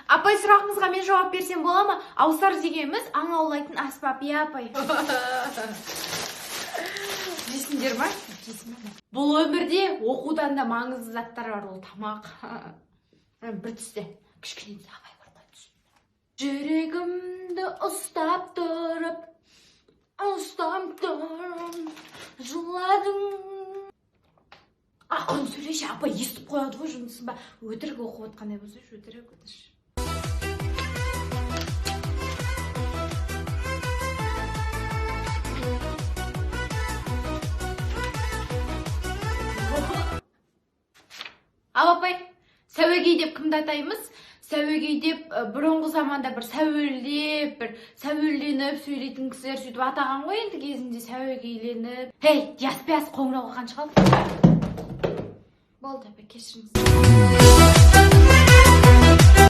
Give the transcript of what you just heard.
Апай, сұрағыңызға мен жауап берсем бола ма? Аусар дегеніміз аң аулайтын аспап, иә апай. Жесіңдер ма? Бұл өмірде оқудан да маңызды заттар бар, ол тамақ. Бір түсте кішкене абай барда түсін. Жүрегімді ұстап тұрып, жыладың. Ақын сөйлеші, апай естіп қояды ғой жұмысын ба? Өтірік оқып отқандай болса, өтірік. Ал апай, сәуегей деп кімді атаймыз? Сәуегей деп бұрынғы заманда бір сәуелленіп сөйлейтін кісілер сөйтіп атаған ғой енді кезінде сәуегейленіп. Хей, яспияс қоңырауға қанша қалды? Болды апай, кешіріңіз.